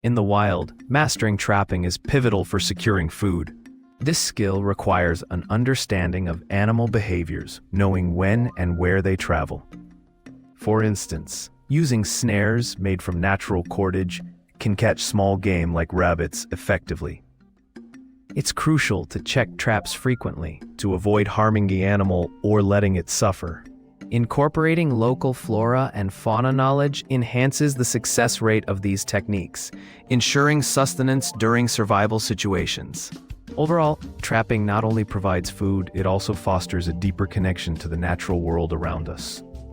In the wild, mastering trapping is pivotal for securing food. This skill requires an understanding of animal behaviors, knowing when and where they travel. For instance, using snares made from natural cordage can catch small game like rabbits effectively. It's crucial to check traps frequently to avoid harming the animal or letting it suffer. Incorporating local flora and fauna knowledge enhances the success rate of these techniques, ensuring sustenance during survival situations. Overall, trapping not only provides food, it also fosters a deeper connection to the natural world around us.